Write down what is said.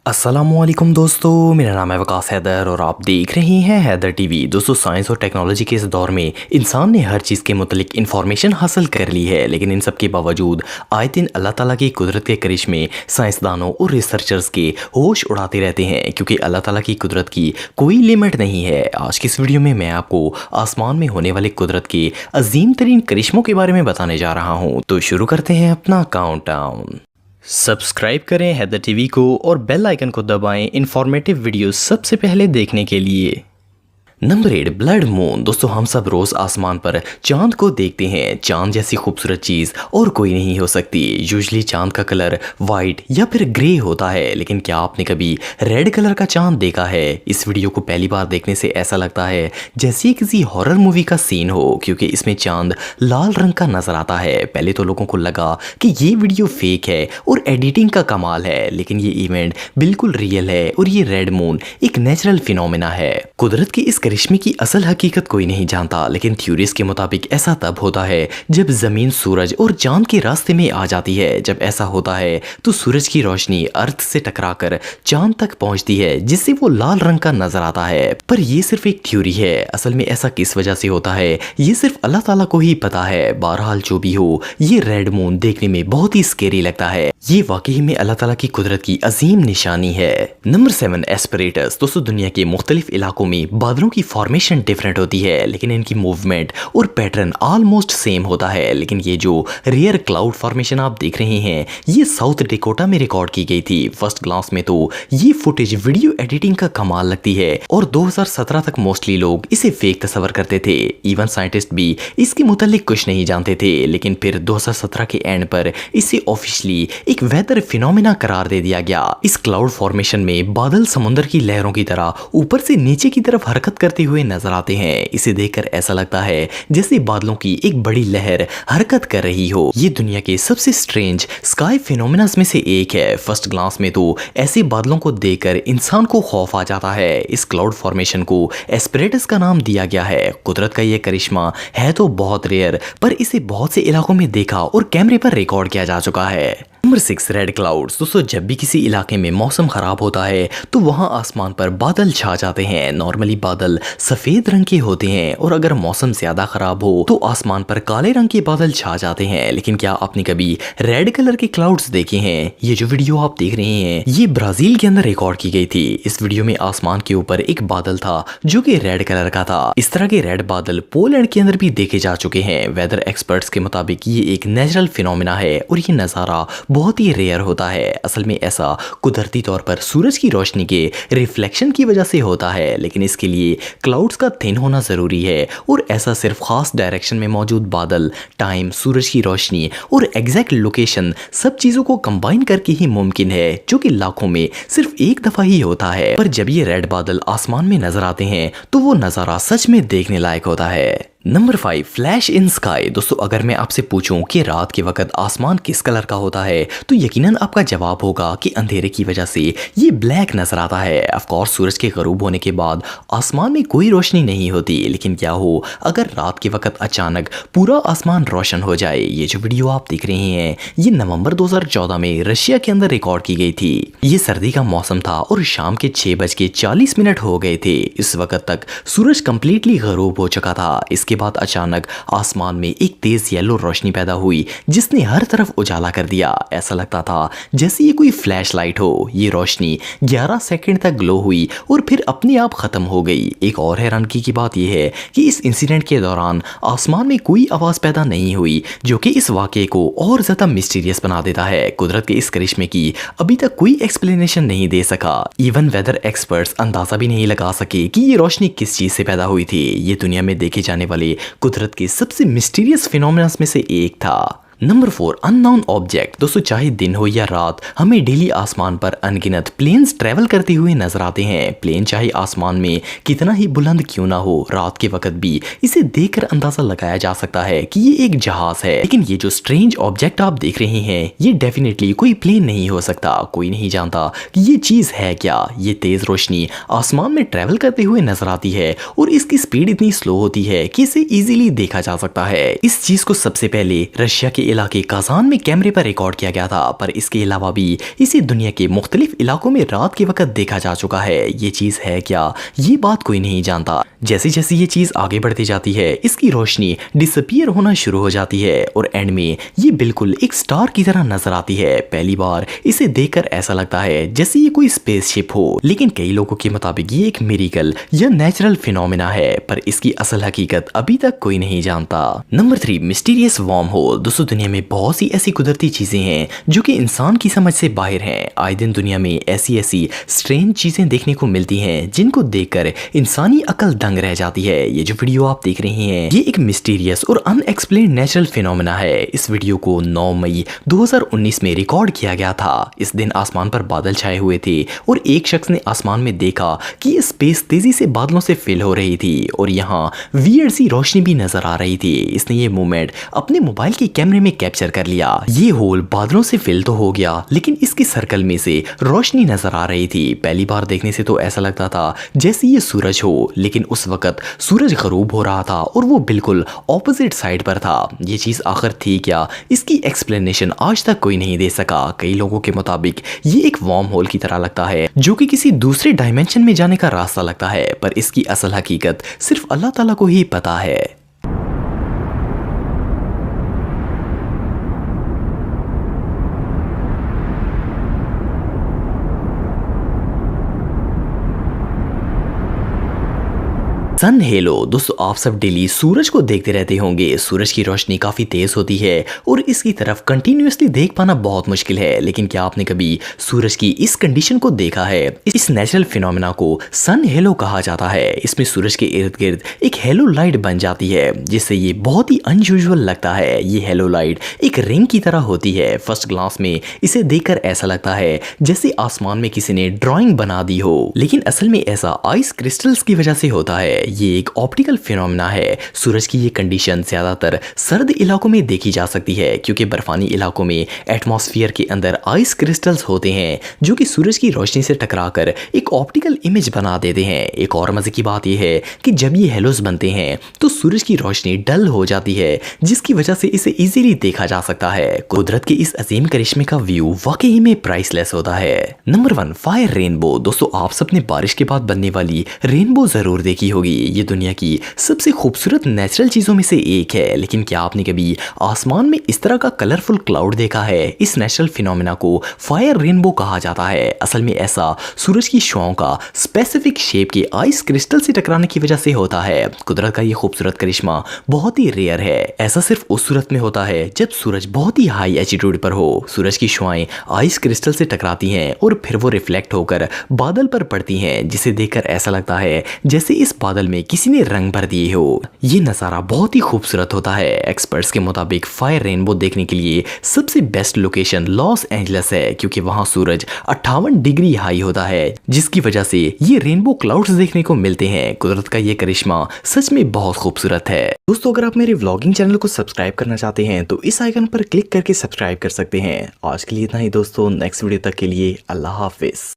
अस्सलामुअलैकुम दोस्तों, मेरा नाम है वकास हैदर और आप देख रहे हैं हैदर टीवी। दोस्तों, साइंस और टेक्नोलॉजी के इस दौर में इंसान ने हर चीज़ के मुतलिक इन्फॉर्मेशन हासिल कर ली है, लेकिन इन सब के बावजूद आए दिन अल्लाह ताला की कुदरत के करिश्मे साइंसदानों और रिसर्चर्स के होश उड़ाते रहते हैं, क्योंकि अल्लाह ताला की कुदरत की कोई लिमिट नहीं है। आज की इस वीडियो में मैं आपको आसमान में होने वाले कुदरत के अजीम तरीन करिश्मों के बारे में बताने जा रहा हूँ। तो शुरू करते हैं अपना काउंटडाउन। सब्सक्राइब करें हैदर टीवी को और बेल आइकन को दबाएं इंफॉर्मेटिव वीडियो सबसे पहले देखने के लिए। Number 8, blood moon. दोस्तों, हम सब रोज आसमान पर चांद को देखते हैं। चांद जैसी खूबसूरत चीज और कोई नहीं हो सकती। यूजुअली चांद का कलर वाइट या फिर ग्रे होता है, लेकिन क्या आपने कभी रेड कलर का चांद देखा है? इस वीडियो को पहली बार देखने से ऐसा लगता है जैसे किसी हॉरर मूवी का सीन हो, क्योंकि इसमें चांद लाल रंग का नजर आता है। पहले तो लोगों को लगा कि ये वीडियो फेक है और एडिटिंग का कमाल है, लेकिन ये इवेंट बिल्कुल रियल है और ये रेड मून एक नेचुरल फिनोमेना है। कुदरत की इस करिश्मे की असल हकीकत कोई नहीं जानता, लेकिन थ्योरीज के मुताबिक ऐसा तब होता है जब जमीन सूरज और चांद के रास्ते में आ जाती है। जब ऐसा होता है तो सूरज की रोशनी अर्थ से टकराकर चांद तक पहुंचती है, जिससे वो लाल रंग का नजर आता है। पर ये सिर्फ एक थ्योरी है। असल में ऐसा किस वजह से होता है ये सिर्फ अल्लाह ताला को ही पता है। बहरहाल जो भी हो, ये रेड मून देखने में बहुत ही स्केरी लगता है। ये वाकई में अल्लाह ताला की कुदरत की अजीम निशानी है। नंबर 7, एस्पिरेटस। दोस्तों, दुनिया के मुख्तलिफ इलाकों में बादलों की फॉर्मेशन डिफरेंट होती है, लेकिन इनकी मूवमेंट और पैटर्न ऑलमोस्ट सेम होता है। लेकिन ये जो रेयर क्लाउड फॉर्मेशन आप देख रहे हैं, ये साउथ डेकोटा में रिकॉर्ड की गई थी। फर्स्ट ग्लांस में तो ये फुटेज वीडियो एडिटिंग का कमाल लगती है और 2017 तक मोस्टली लोग इसे फेक तस्वर करते थे। इवन साइंटिस्ट भी इसके मुतालिक कुछ नहीं जानते थे, लेकिन फिर 2017 के एंड पर इसे ऑफिशियली एक वेदर फिनोमेना करार दे दिया गया। इस क्लाउड फॉर्मेशन में बादल समुद्र की लहरों की तरह ऊपर से नीचे की तरफ हरकत करते हुए नजर आते हैं। इसे देखकर ऐसा लगता है जैसे बादलों की एक बड़ी लहर हरकत कर रही हो। ये दुनिया के सबसे स्ट्रेंज स्काई फिनोमेनास में से एक है। फर्स्ट ग्लांस में तो ऐसे बादलों को देखकर इंसान को खौफ आ जाता है। इस क्लाउड फॉर्मेशन को एस्पिरेटस का नाम दिया गया है। कुदरत का यह करिश्मा है तो बहुत रेयर, पर इसे बहुत से इलाकों में देखा और कैमरे पर रिकॉर्ड किया जा चुका है। Number 6, red clouds. दोस्तों, जब भी किसी इलाके में मौसम खराब होता है तो वहां आसमान पर बादल छा जाते हैं। नॉर्मली बादल सफेद रंग के होते हैं और अगर मौसम ज्यादा खराब हो तो आसमान पर काले रंग के बादल छा जाते हैं। लेकिन क्या आपने कभी रेड कलर के क्लाउड्स देखे हैं? ये जो वीडियो आप देख रहे हैं, ये ब्राजील के अंदर रिकॉर्ड की गई थी। इस वीडियो में आसमान के ऊपर एक बादल था जो कि रेड कलर का था। इस तरह के रेड बादल पोलैंड के अंदर भी देखे जा चुके हैं। वेदर एक्सपर्ट्स के मुताबिक ये एक नेचुरल फिनोमेना है और ये नजारा बहुत ही रेयर होता है। असल में ऐसा कुदरती तौर पर सूरज की रोशनी के रिफ्लेक्शन की वजह से होता है, लेकिन इसके लिए क्लाउड्स का थिन होना जरूरी है और ऐसा सिर्फ खास डायरेक्शन में मौजूद बादल, टाइम, सूरज की रोशनी और एग्जैक्ट लोकेशन, सब चीजों को कंबाइन करके ही मुमकिन है, जो कि लाखों में सिर्फ एक दफा ही होता है। पर जब ये रेड बादल आसमान में नजर आते हैं तो वो नजारा सच में देखने लायक होता है। नंबर 5, फ्लैश इन स्काई। दोस्तों, अगर मैं आपसे पूछूं कि रात के वक्त आसमान किस कलर का होता है तो यकीनन आपका जवाब होगा कि अंधेरे की वजह से ये ब्लैक नजर आता है। ऑफ कोर्स, सूरज के गरूब होने के बाद आसमान में कोई रोशनी नहीं होती, लेकिन क्या हो अगर रात के वक्त अचानक पूरा आसमान रोशन हो जाए? ये जो वीडियो आप देख रहे हैं, ये नवंबर 2014 में रशिया के अंदर रिकॉर्ड की गई थी। ये सर्दी का मौसम था और शाम के 6:40 हो गए थे। इस वक्त तक सूरज कंप्लीटली गरूब हो चुका था। इसके बाद अचानक आसमान में एक तेज येलो रोशनी पैदा हुई जिसने हर तरफ उजाला कर दिया। ऐसा लगता था जैसे ये कोई फ्लैश लाइट हो। ये रोशनी 11 सेकंड तक ग्लो हुई और फिर अपने आप खत्म हो गई। एक और हैरानगी की बात यह है कि इस इंसिडेंट के दौरान आसमान में कोई आवाज पैदा नहीं हुई, जो कि इस वाकये को और ज्यादा मिस्टीरियस बना देता है। कुदरत के इस करिश्मे की अभी तक कोई एक्सप्लेनेशन नहीं दे सका। इवन वेदर एक्सपर्ट्स अंदाजा भी नहीं लगा सके कि ये रोशनी किस चीज से पैदा हुई थी। ये दुनिया में देखे जाने वाले कुदरत के सबसे मिस्टीरियस फिनोमेनास में से एक था। Number 4, unknown object. दोस्तों, चाहे दिन हो या रात, हमें डेली आसमान पर अनगिनत प्लेन्स ट्रेवल करते हुए नजर आते हैं। प्लेन चाहे आसमान में कितना ही बुलंद क्यों ना हो, रात के वक्त भी इसे देखकर अंदाजा लगाया जा सकता है कि ये एक जहाज है। लेकिन ये जो स्ट्रेंज ऑब्जेक्ट आप देख रहे हैं, ये डेफिनेटली कोई प्लेन नहीं हो सकता। कोई नहीं जानता कि ये चीज है क्या। ये तेज रोशनी आसमान में ट्रेवल करते हुए नजर आती है और इसकी स्पीड इतनी स्लो होती है कि इसे इजीली देखा जा सकता है। इस चीज को सबसे पहले रशिया के इलाके काजान में कैमरे पर रिकॉर्ड किया गया था, पर इसके अलावा भी इसे दुनिया के मुख्तलिफ इलाकों में रात के वक्त देखा जा चुका है। ये चीज है क्या, ये बात कोई नहीं जानता। जैसे जैसे ये चीज आगे बढ़ती जाती है, इसकी रोशनी डिसअपीयर होना शुरू हो जाती है और एंड में ये बिल्कुल एक स्टार की तरह नजर आती है। पहली बार इसे देखकर ऐसा लगता है जैसे ये कोई स्पेसशिप हो, लेकिन कई लोगों के मुताबिक ये एक मिरेकल या नेचुरल फिनोमेना है, पर इसकी असल हकीकत अभी तक कोई नहीं जानता। Number 3, mysterious wormhole. दोस्तों, दुनिया में बहुत सी ऐसी कुदरती चीजें हैं जो कि इंसान की समझ से बाहर हैं। आए दिन दुनिया में ऐसी ऐसी स्ट्रेंज चीजें देखने को मिलती हैं जिनको देखकर इंसानी अकल दंग रह जाती है। ये जो वीडियो आप देख रहे हैं, ये एक मिस्टीरियस और अनएक्सप्लेन्ड नेचुरल फिनोमेना है। इस वीडियो को 9 मई 2019 में रिकॉर्ड किया गया था। इस दिन आसमान पर बादल छाए हुए थे और एक शख्स ने आसमान में देखा कि ये स्पेस तेजी से बादलों से फिल हो रही थी और यहाँ वियर्ड सी रोशनी भी नजर आ रही थी। इसने ये मूवमेंट अपने मोबाइल के कैमरे में कैप्चर कर लिया। ये होल बादलों से फिल तो हो गया, लेकिन इसके सर्कल में से रोशनी नजर आ रही थी। पहली बार देखने से तो ऐसा लगता था जैसे ये सूरज हो, लेकिन उस वक्त सूरज गरूब हो रहा था और वो बिल्कुल ऑपोजिट साइड पर था। ये चीज आखिर थी क्या, इसकी एक्सप्लेनेशन आज तक कोई नहीं दे सका। कई लोगों के मुताबिक ये एक वार्म होल की तरह लगता है जो कि किसी दूसरे डायमेंशन में जाने का रास्ता लगता है, पर इसकी असल हकीकत सिर्फ अल्लाह ताला को ही पता है। सन हेलो। दोस्तों, आप सब डेली सूरज को देखते रहते होंगे। सूरज की रोशनी काफी तेज होती है और इसकी तरफ कंटिन्यूअसली देख पाना बहुत मुश्किल है, लेकिन क्या आपने कभी सूरज की इस कंडीशन को देखा है? इस नेचुरल फिनोमेना को सन हेलो कहा जाता है। इसमें सूरज के इर्द गिर्द एक हेलो लाइट बन जाती है जिससे ये बहुत ही अनयूजुअल लगता है। ये हेलो लाइट एक रिंग की तरह होती है। फर्स्ट ग्लांस में इसे देखकर ऐसा लगता है जैसे आसमान में किसी ने ड्राइंग बना दी हो, लेकिन असल में ऐसा आइस क्रिस्टल्स की वजह से होता है। ये एक ऑप्टिकल फिनोमेना है। सूरज की ये कंडीशन ज्यादातर सर्द इलाकों में देखी जा सकती है क्योंकि बर्फानी इलाकों में एटमॉस्फेयर के अंदर आइस क्रिस्टल्स होते हैं जो कि सूरज की रोशनी से टकराकर एक ऑप्टिकल इमेज बना देते हैं। एक और मजे की बात यह है कि जब ये हेलोस बनते हैं तो सूरज की रोशनी डल हो जाती है, जिसकी वजह से इसे इजीली देखा जा सकता है। कुदरत के इस अजीम करिश्मे का व्यू वाकई में प्राइसलेस होता है। Number 1, fire rainbow. दोस्तों, आप सबने बारिश के बाद बनने वाली रेनबो जरूर देखी होगी। ये दुनिया की सबसे खूबसूरत नेचुरल चीजों में से एक है, लेकिन क्या आपने कभी आसमान में इस तरह का कलरफुल क्लाउड देखा है? इस नेचुरल फिनोमेना को फायर रेनबो कहा जाता है। असल में ऐसा सूरज की शुआओं का स्पेसिफिक शेप के आइस क्रिस्टल से टकराने की वजह से होता है। कुदरत का ये खूबसूरत करिश्मा बहुत ही रेयर है। ऐसा सिर्फ उस सूरत में होता है जब सूरज बहुत ही हाई एल्टीट्यूड पर हो। सूरज की शुआएं आइस क्रिस्टल से टकराती हैं और फिर वो रिफ्लेक्ट होकर बादल पर पड़ती हैं, जिसे देखकर ऐसा लगता है जैसे इस बादल में किसी ने रंग भर दिए हो। ये नज़ारा बहुत ही खूबसूरत होता है। एक्सपर्ट्स के मुताबिक फायर रेनबो देखने के लिए सबसे बेस्ट लोकेशन लॉस एंजलिस है क्योंकि वहां सूरज 58 डिग्री हाई होता है, जिसकी वजह से ये रेनबो क्लाउड्स देखने को मिलते हैं। कुदरत का ये करिश्मा सच में बहुत खूबसूरत है। दोस्तों, अगर आप मेरे व्लॉगिंग चैनल को सब्सक्राइब करना चाहते हैं तो इस आइकन पर क्लिक करके सब्सक्राइब कर सकते हैं। आज के लिए इतना ही दोस्तों, नेक्स्ट वीडियो तक के लिए अल्लाह हाफिज।